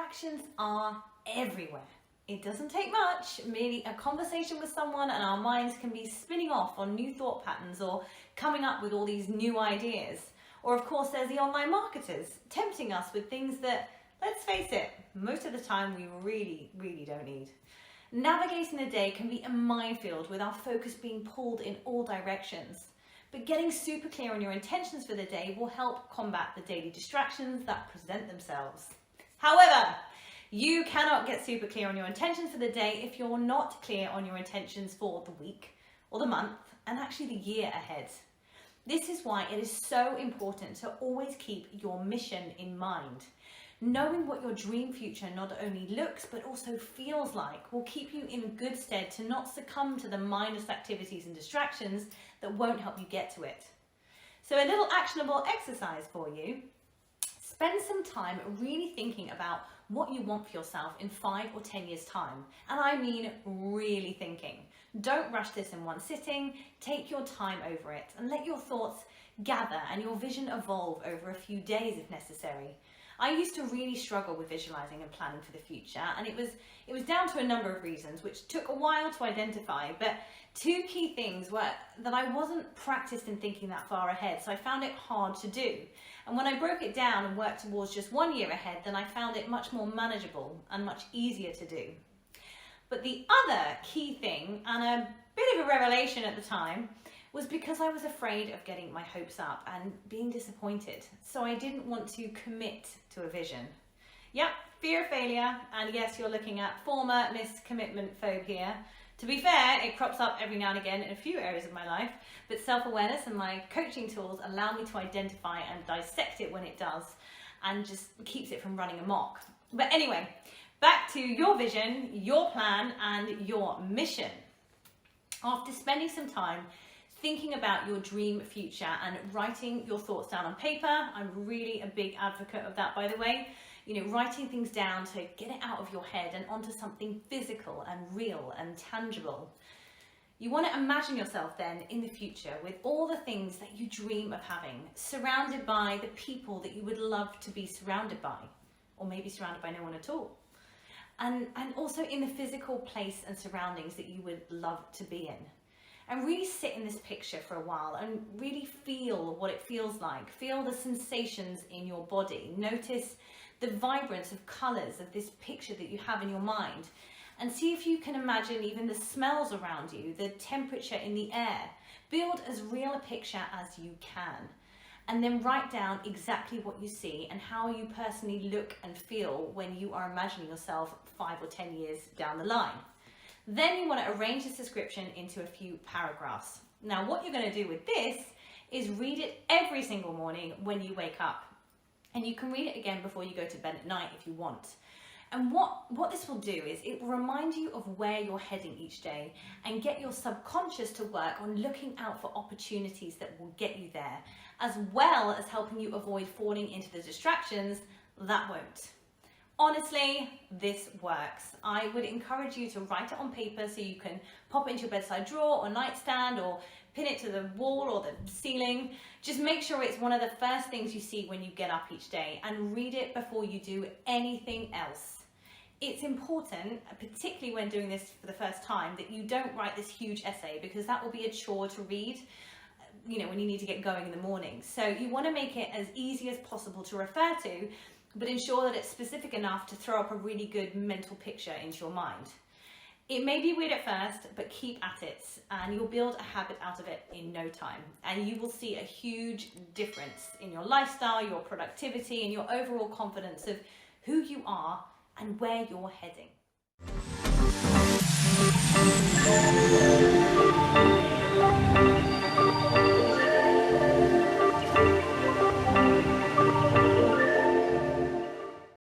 Distractions are everywhere. It doesn't take much, merely a conversation with someone and our minds can be spinning off on new thought patterns or coming up with all these new ideas. Or of course there's the online marketers tempting us with things that, let's face it, most of the time we really don't need. Navigating the day can be a minefield with our focus being pulled in all directions. But getting super clear on your intentions for the day will help combat the daily distractions that present themselves. However, you cannot get super clear on your intentions for the day if you're not clear on your intentions for the week or the month and actually the year ahead. This is why it is so important to always keep your mission in mind. Knowing what your dream future not only looks but also feels like will keep you in good stead to not succumb to the mindless activities and distractions that won't help you get to it. So a little actionable exercise for you. Spend some time really thinking about what you want for yourself in 5 or 10 years' time. And I mean really thinking. Don't rush this in one sitting. Take your time over it and let your thoughts gather and your vision evolve over a few days if necessary. I used to really struggle with visualizing and planning for the future, and it was down to a number of reasons which took a while to identify, but 2 key things were that I wasn't practiced in thinking that far ahead, so I found it hard to do. And when I broke it down and worked towards just 1 year ahead, then I found it much more manageable and much easier to do. But the other key thing, and a bit of a revelation at the time, was because I was afraid of getting my hopes up and being disappointed. So I didn't want to commit to a vision. Yep, fear of failure, and yes, you're looking at former Miss Commitment Phobe here. To be fair, it crops up every now and again in a few areas of my life, but self-awareness and my coaching tools allow me to identify and dissect it when it does, and just keeps it from running amok. But anyway, back to your vision, your plan, and your mission. After spending some time thinking about your dream future and writing your thoughts down on paper, I'm really a big advocate of that, by the way. You know, writing things down to get it out of your head and onto something physical and real and tangible. You want to imagine yourself then in the future with all the things that you dream of having, surrounded by the people that you would love to be surrounded by, or maybe surrounded by no one at all. And also in the physical place and surroundings that you would love to be in. And really sit in this picture for a while and really feel what it feels like. Feel the sensations in your body. Notice the vibrance of colours of this picture that you have in your mind. And see if you can imagine even the smells around you, the temperature in the air. Build as real a picture as you can. And then write down exactly what you see and how you personally look and feel when you are imagining yourself 5 or 10 years down the line. Then you want to arrange this description into a few paragraphs. Now, what you're going to do with this is read it every single morning when you wake up. And you can read it again before you go to bed at night if you want. And what this will do is it will remind you of where you're heading each day and get your subconscious to work on looking out for opportunities that will get you there, as well as helping you avoid falling into the distractions that won't. Honestly, this works. I would encourage you to write it on paper so you can pop it into your bedside drawer or nightstand or pin it to the wall or the ceiling. Just make sure it's one of the first things you see when you get up each day, and read it before you do anything else. It's important, particularly when doing this for the first time, that you don't write this huge essay, because that will be a chore to read, you know, when you need to get going in the morning. So you want to make it as easy as possible to refer to, but ensure that it's specific enough to throw up a really good mental picture into your mind. It may be weird at first, but keep at it and you'll build a habit out of it in no time. And you will see a huge difference in your lifestyle, your productivity, and your overall confidence of who you are and where you're heading.